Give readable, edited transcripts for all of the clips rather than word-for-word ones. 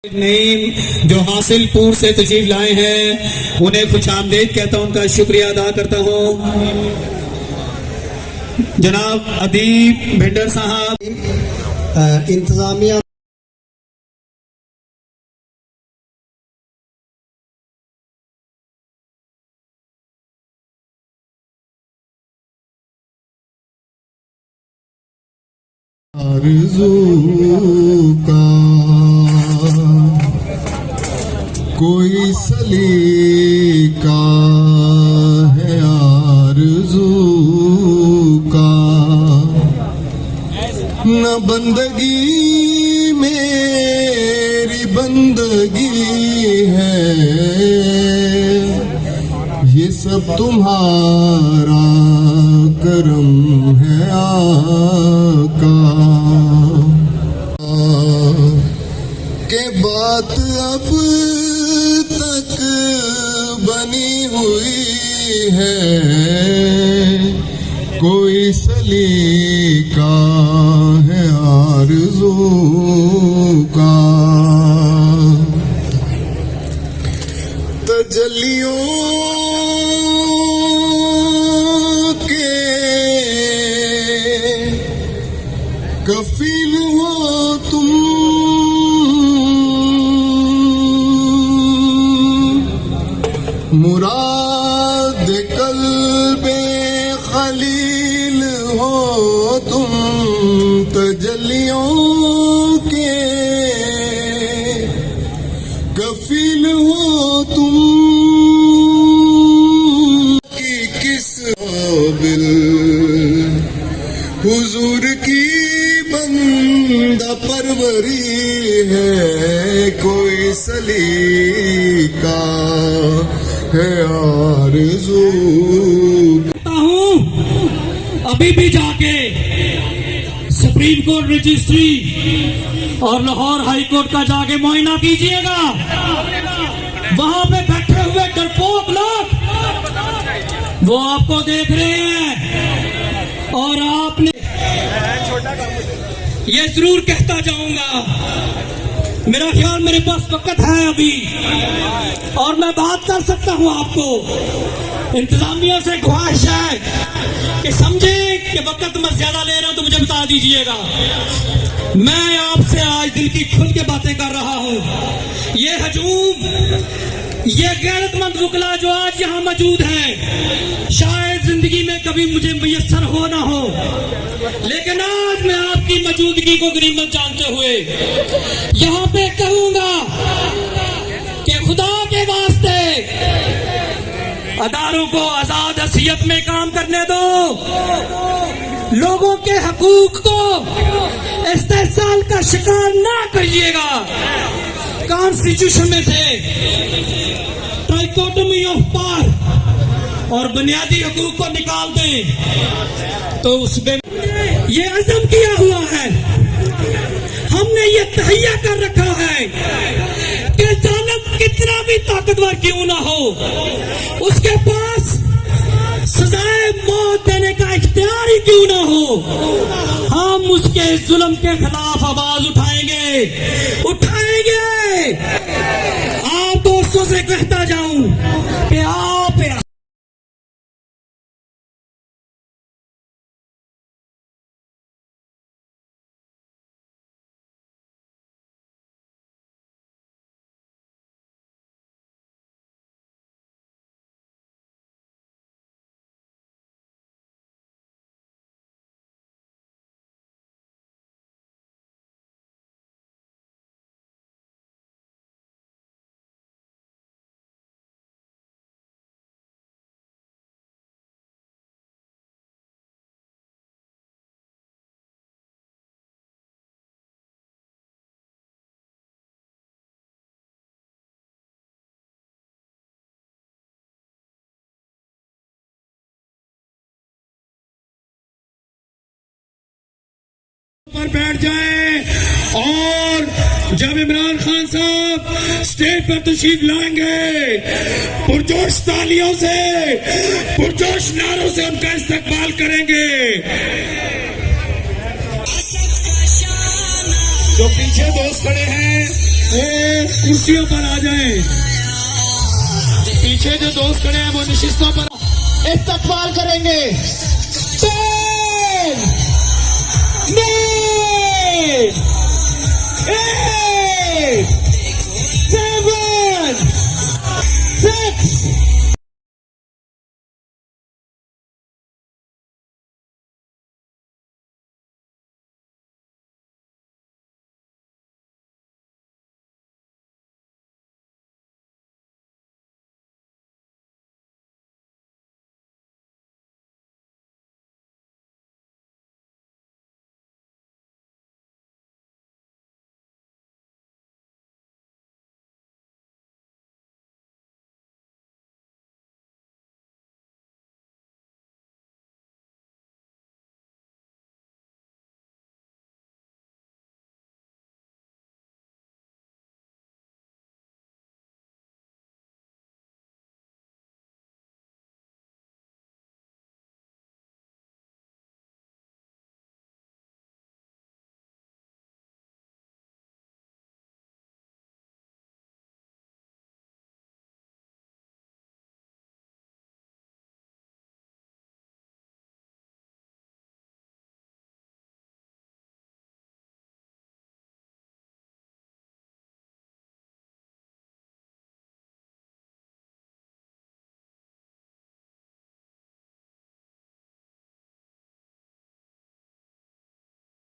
नईम जो हासिलपुर से तशरीफ लाए हैं उन्हें खुश आमदीद कहता हूं, उनका शुक्रिया अदा करता हूं। जनाब अदीब भिंडर साहब इंतजामिया आरज़ू का कोई सलीका है, आरज़ू का न बंदगी मेरी बंदगी है, ये सब तुम्हारा करम है आका। के बात अब तक बनी हुई है, कोई सलीका है आरज़ू का। तजल्लियों के कफील हो तुम, मुराद कल्बे खलील हो तुम। तजल्लियों के कफील हो तुम, की किस काबिल हुजूर की बंदा परवरी है, कोई सलीका है आरज़ू। अभी भी जाके सुप्रीम कोर्ट रजिस्ट्री और लाहौर हाई कोर्ट का जाके मुआयना कीजिएगा। वहां पे बैठे हुए डरपोक लोग वो आपको देख रहे हैं, और आपने ये जरूर कहता जाऊंगा, मेरा ख्याल मेरे पास वक्त है अभी और मैं बात कर सकता हूं। आपको इंतजामिया से ख्वाहिश है कि समझे कि वक्त मैं ज्यादा ले रहा हूं तो मुझे बता दीजिएगा। मैं आपसे आज दिल की खुल के बातें कर रहा हूं। ये हजूम, ये गैरतमंद वकला जो आज यहाँ मौजूद हैं, शायद जिंदगी में कभी मुझे मुयस्सर हो ना हो, लेकिन आज मैं आपकी मौजूदगी को गनीमत जानते हुए यहाँ पे कहूंगा कि खुदा के वास्ते अदारों को आजाद हसीयत में काम करने दो, लोगों के हकूक को इस्तेहसाल का शिकार ना करिएगा। कॉन्स्टिट्यूशन में से ट्राइकोटोमी ऑफ पावर और बुनियादी हकूक को निकाल दें तो उसमें ये अज़म किया हुआ है, हमने ये तहैया कर रखा है कि जालिम कितना भी ताकतवर क्यों ना हो, उसके पास सजाए मौत देने का इख्तियार ही क्यों ना हो, हम उसके जुल्म के खिलाफ आवाज उठाएंगे। आप दोस्तों से कहता जाऊं कि आप पर बैठ जाए, और जब इमरान खान साहब स्टेज पर तशरीफ लाएंगे, पुरजोश तालियों से, पुरजोश नारों से उनका इस्तकबाल करेंगे। जो पीछे दोस्त खड़े हैं ये कुर्सियों पर आ जाएं। पीछे जो दोस्त खड़े हैं वो नशिस्तों पर इस्तकबाल करेंगे। 10, 9, 8, 7, 6।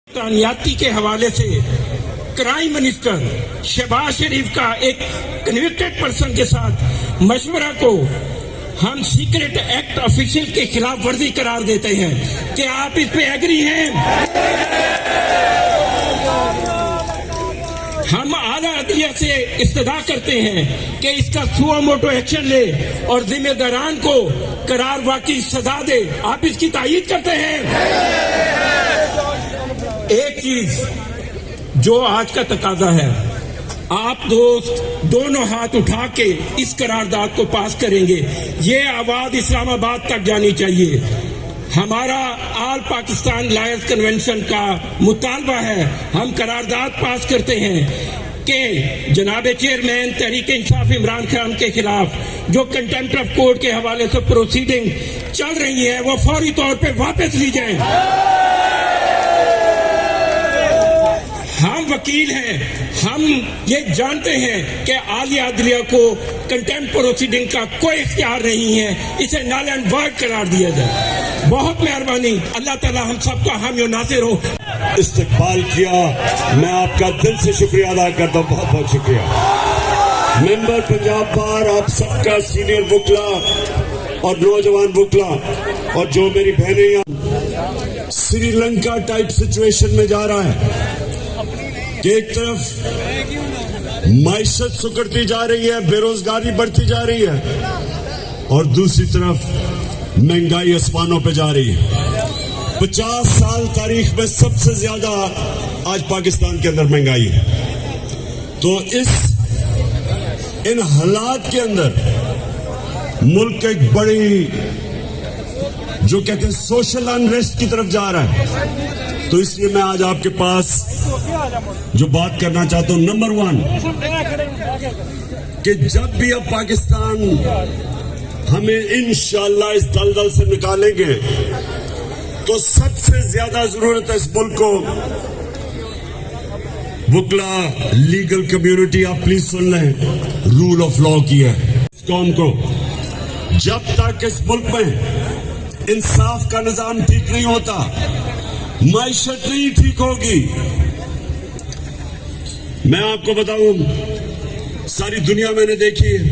तानियाती के हवाले से क्राइम मिनिस्टर शहबाज शरीफ का एक कन्विक्टेड पर्सन के साथ मशवरा को हम सीक्रेट एक्ट ऑफिशियल के खिलाफ वर्जी करार देते हैं। कि आप इस पे एग्री हैं? हम आला अदलिया से इस्तदा करते हैं कि इसका सुओ मोटो एक्शन ले और जिम्मेदारान को करार वाकई सजा दे। आप इसकी तायीद करते हैं? एक चीज जो आज का तकाजा है, आप दोस्त दोनों हाथ उठा के इस करारदाद को पास करेंगे। ये आवाज इस्लामाबाद तक जानी चाहिए। हमारा ऑल पाकिस्तान लॉयर्स कन्वेंशन का मुतालबा है, हम करारदाद पास करते हैं कि जनाब चेयरमैन तहरीक इंसाफ इमरान खान के खिलाफ जो कंटेम्प्ट ऑफ कोर्ट के हवाले से प्रोसीडिंग चल रही है वो फौरी तौर पे वापस ली जाए। हम वकील हैं, हम ये जानते हैं कि आलिया अदलिया को कंटेम्प्ट प्रोसीडिंग का कोई इख्तियार नहीं है, इसे नल एंड वॉइड करार दिया जाए। बहुत मेहरबानी, अल्लाह ताला हम सबका हामी नासिर हो। इस्तकबाल किया, मैं आपका दिल से शुक्रिया अदा करता हूँ, बहुत बहुत शुक्रिया। मेंबर पंजाब बार आप सबका सीनियर वकला और नौजवान वकला और जो मेरी बहनें यहाँ श्रीलंका टाइप सिचुएशन में जा रहा है कि एक तरफ माइशत सुकड़ती जा रही है, बेरोजगारी बढ़ती जा रही है और दूसरी तरफ महंगाई आसमानों पे जा रही है। 50 साल तारीख में सबसे ज्यादा आज पाकिस्तान के अंदर महंगाई है। तो इन हालात के अंदर मुल्क एक बड़ी जो कहते हैं सोशल अनरेस्ट की तरफ जा रहा है। तो इसलिए मैं आज आपके पास जो बात करना चाहता हूं, नंबर 1 कि जब भी अब पाकिस्तान हमें इंशाअल्लाह इस दलदल से निकालेंगे तो सबसे ज्यादा जरूरत है इस मुल्क को वकला लीगल कम्युनिटी, आप प्लीज सुन लें, रूल ऑफ लॉ की है। इस कौम को जब तक इस मुल्क में इंसाफ का निजाम ठीक नहीं होता, माइशत नहीं ठीक होगी। मैं आपको बताऊं, सारी दुनिया मैंने देखी है।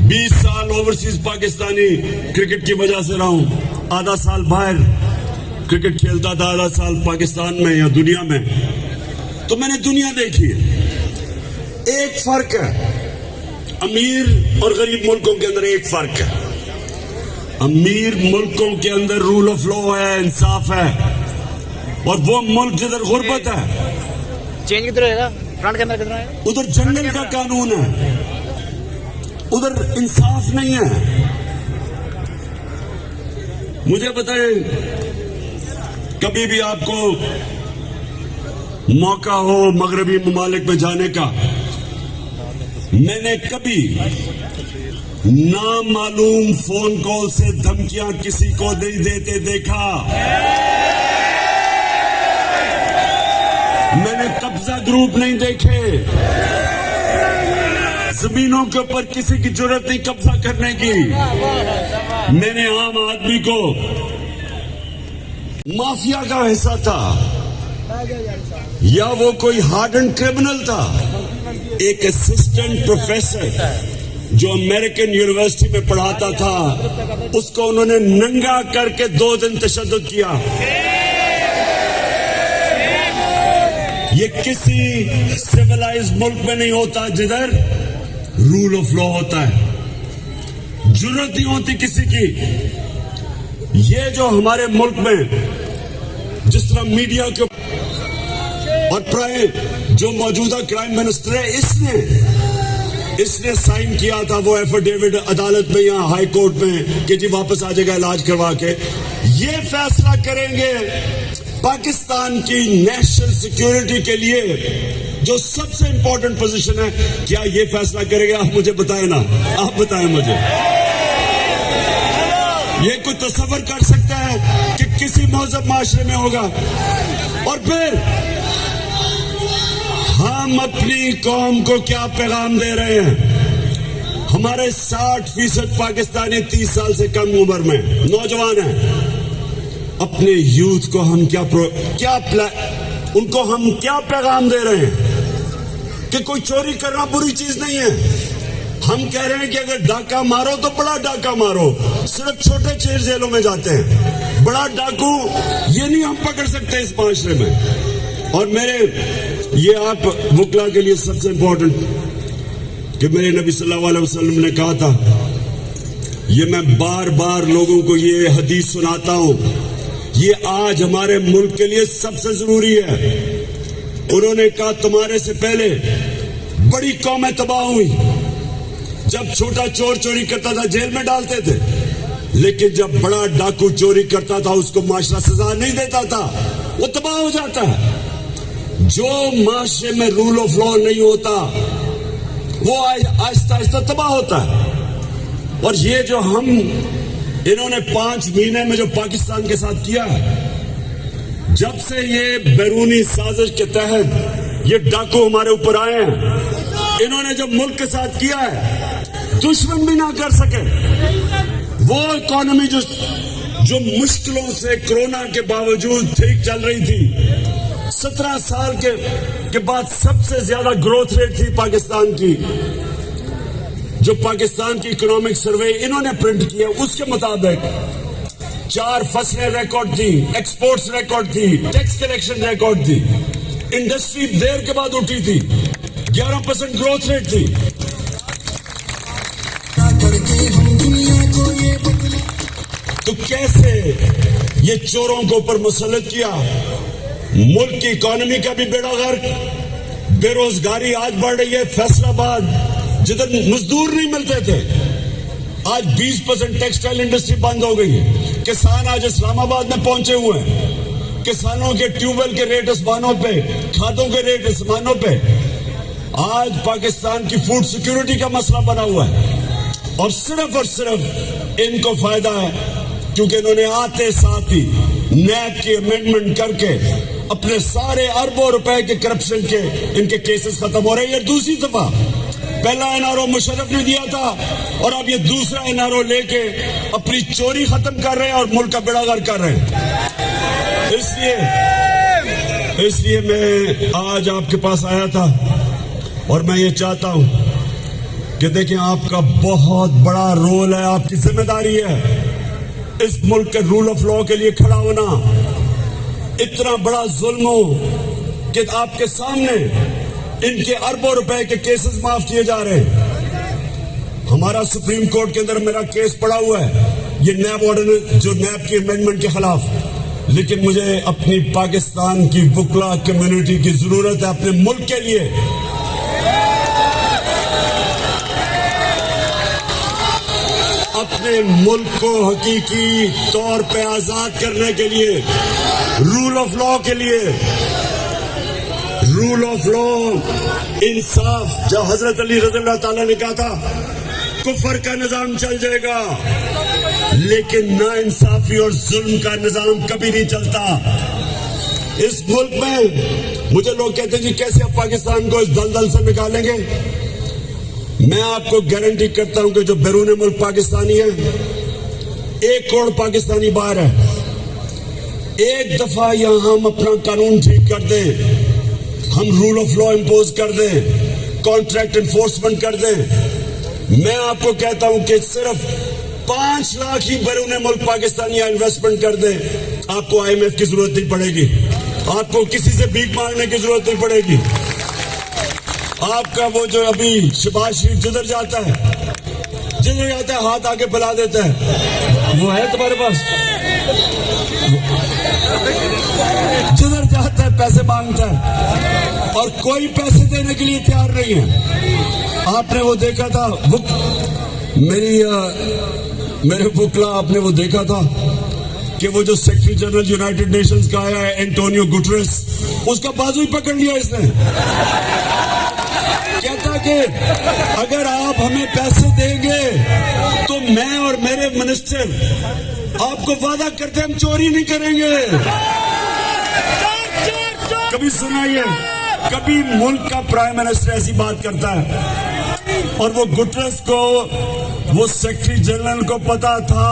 20 साल ओवरसीज पाकिस्तानी क्रिकेट की वजह से रहा हूं। आधा साल बाहर क्रिकेट खेलता था, आधा साल पाकिस्तान में या दुनिया में। तो मैंने दुनिया देखी है। एक फर्क है, अमीर और गरीब मुल्कों के अंदर एक फर्क है। अमीर मुल्कों के अंदर रूल ऑफ लॉ है, इंसाफ है, और वो मुल्क जिधर गुर्बत है, चेंज किधर रहेगा, फ्रंट कैमरा किधर है, उधर जंगल का कानून है, उधर इंसाफ नहीं है। मुझे बताएं, कभी भी आपको मौका हो मगरबी ममालिक में जाने का, मैंने कभी नामालूम फोन कॉल से धमकियां किसी को नहीं देते देखा। मैंने कब्जा ग्रुप नहीं देखे। जमीनों के ऊपर किसी की जरूरत नहीं कब्जा करने की। मैंने आम आदमी को माफिया का हिस्सा था या वो कोई हार्डन क्रिमिनल था, एक असिस्टेंट प्रोफेसर जो अमेरिकन यूनिवर्सिटी में पढ़ाता था, उसको उन्होंने नंगा करके 2 दिन तशद्दुद किया। ये किसी सिविलाइज मुल्क में नहीं होता जिधर रूल ऑफ लॉ होता है। जरूरत नहीं होती किसी की। ये जो हमारे मुल्क में जिस तरह मीडिया के और जो मौजूदा क्राइम मिनिस्टर है, इसने साइन किया था वो एफिडेविट अदालत में या हाई कोर्ट में कि जी वापस आ जाएगा इलाज करवा के। ये फैसला करेंगे पाकिस्तान की नेशनल सिक्योरिटी के लिए जो सबसे इंपॉर्टेंट पोजीशन है। क्या ये फैसला करेगा? आप मुझे बताएं ना, आप बताएं मुझे। ये कोई तस्वर कर सकता है कि किसी मौजूद माशरे में होगा? और फिर हम अपनी कौम को क्या पैगाम दे रहे हैं? हमारे 60% पाकिस्तानी 30 साल से कम उम्र में नौजवान हैं। अपने यूथ को हम उनको हम क्या पैगाम दे रहे हैं कि कोई चोरी करना बुरी चीज नहीं है। हम कह रहे हैं कि अगर डाका मारो तो बड़ा डाका मारो, सिर्फ छोटे चेर जेलों में जाते हैं, बड़ा डाकू ये नहीं हम पकड़ सकते इस माशरे में। और मेरे ये आप वकला के लिए सबसे इंपॉर्टेंट कि मेरे नबी सल्लल्लाहु अलैहि वसल्लम ने कहा था, ये मैं बार बार लोगों को ये हदीस सुनाता हूं, ये आज हमारे मुल्क के लिए सबसे जरूरी है। उन्होंने कहा तुम्हारे से पहले बड़ी कौमें तबाह हुई। जब छोटा चोर चोरी करता था जेल में डालते थे, लेकिन जब बड़ा डाकू चोरी करता था उसको माशरा सजा नहीं देता था, वो तबाह हो जाता है। जो माशरे में रूल ऑफ लॉ नहीं होता वो आहिस्ता आहिस्ता तबाह होता है। और ये जो हम इन्होंने 5 महीने में जो पाकिस्तान के साथ किया है, जब से ये बैरूनी साजिश के तहत ये डाकू हमारे ऊपर आए हैं, इन्होंने जो मुल्क के साथ किया है दुश्मन भी ना कर सके। वो इकोनॉमी जो मुश्किलों से कोरोना के बावजूद ठीक चल रही थी, 17 साल के बाद सबसे ज्यादा ग्रोथ रेट थी पाकिस्तान की। जो पाकिस्तान की इकोनॉमिक सर्वे इन्होंने प्रिंट किया उसके मुताबिक 4 फसलें रिकॉर्ड थी, एक्सपोर्ट्स रिकॉर्ड थी, टैक्स कलेक्शन रिकॉर्ड थी, इंडस्ट्री देर के बाद उठी थी, 11% ग्रोथ रेट थी। तो कैसे ये चोरों के ऊपर मुसल्लत किया? मुल्क की इकोनॉमी का भी बेड़ा गर्क, बेरोजगारी आज बढ़ रही है। फैसलाबाद जिधर मजदूर नहीं मिलते थे, आज 20% टेक्सटाइल इंडस्ट्री बंद हो गई है। किसान आज इस्लामाबाद में पहुंचे हुए हैं। किसानों के ट्यूबवेल के रेट आसमानों पे, खादों के रेट आसमानों पे। आज पाकिस्तान की फूड सिक्योरिटी का मसला बना हुआ है और सिर्फ इनको फायदा है क्योंकि इन्होंने आते साथ ही नैब की अमेंडमेंट करके अपने सारे अरबों रुपए के करप्शन के इनके केसेस खत्म हो रहे हैं। दूसरी दफा पहला एनआरओ मुशर्रफ ने दिया था और अब ये दूसरा एनआरओ लेके अपनी चोरी खत्म कर रहे हैं और मुल्क का बेड़ागर कर रहे हैं। इसलिए मैं आज आपके पास आया था और मैं ये चाहता हूं कि देखिए आपका बहुत बड़ा रोल है, आपकी जिम्मेदारी है इस मुल्क के रूल ऑफ लॉ के लिए खड़ा होना। इतना बड़ा जुल्म हो कि आपके सामने इनके अरबों रुपए के केसेस माफ किए जा रहे हैं। हमारा सुप्रीम कोर्ट के अंदर मेरा केस पड़ा हुआ है, ये नैब ऑर्डिनेंस जो नैब की अमेंडमेंट के खिलाफ। लेकिन मुझे अपनी पाकिस्तान की वकला कम्युनिटी की जरूरत है अपने मुल्क के लिए। अपने मुल्क को हकीकी तौर पे आजाद करने के लिए, रूल ऑफ लॉ के लिए। रूल ऑफ लॉ, इंसाफ। जब हजरत अली रज़ी अल्लाह ताला ने कहा था कुफर का निजाम चल जाएगा, लेकिन ना इंसाफी और जुल्म का निजाम कभी नहीं चलता। इस मुल्क में मुझे लोग कहते हैं जी कैसे आप पाकिस्तान को इस दलदल से निकालेंगे। मैं आपको गारंटी करता हूं कि जो बैरून मुल्क पाकिस्तानी है, 1 करोड़ पाकिस्तानी बाहर है, एक दफा यहां हम अपना कानून ठीक कर दें, हम रूल ऑफ लॉ इंपोज कर दें, कॉन्ट्रैक्ट इन्फोर्समेंट कर दें, मैं आपको कहता हूं कि सिर्फ 5 लाख ही बैरून मुल्क पाकिस्तानी इन्वेस्टमेंट कर दें, आपको IMF की जरूरत नहीं पड़ेगी, आपको किसी से भीख मांगने की जरूरत नहीं पड़ेगी। आपका वो जो अभी शहबाज शरीफ जिधर जाता है हाथ आके फैला देता है, वो है तुम्हारे पास? जिधर जाता है पैसे मांगता है और कोई पैसे देने के लिए तैयार नहीं है। आपने वो देखा था मेरे बुकला, आपने वो देखा था कि वो जो सेक्रेटरी जनरल यूनाइटेड नेशंस का आया है एंटोनियो गुटरेस, उसका बाजू ही पकड़ लिया इसने। कहता कि अगर आप हमें पैसे देंगे तो मैं और मेरे मिनिस्टर आपको वादा करते हम चोरी नहीं करेंगे। कभी सुना ये? कभी मुल्क का प्राइम मिनिस्टर ऐसी बात करता है? और वो गुटरेस को, वो सेक्रेटरी जनरल को पता था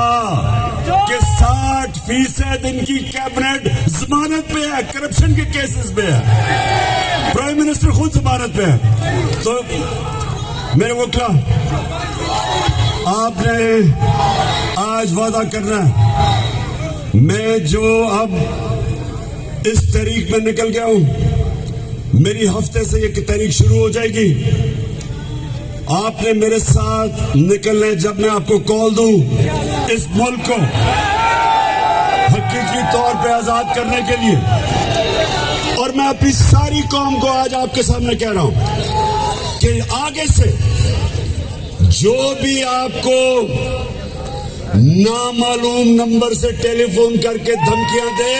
कि 60% इनकी कैबिनेट जमानत पे है, करप्शन के केसेस पे है, प्राइम मिनिस्टर खुद जमानत पे है। तो मेरे वकील, आपने आज वादा करना है, मैं जो अब इस तारीख में निकल गया हूं, मेरी हफ्ते से ये तारीख शुरू हो जाएगी, आपने मेरे साथ निकलना है जब मैं आपको कॉल दूं इस मुल्क को हकीकी तौर पे आजाद करने के लिए। और मैं अपनी सारी कौम को आज आपके सामने कह रहा हूं कि आगे से जो भी आपको नामालूम नंबर से टेलीफोन करके धमकियां दे,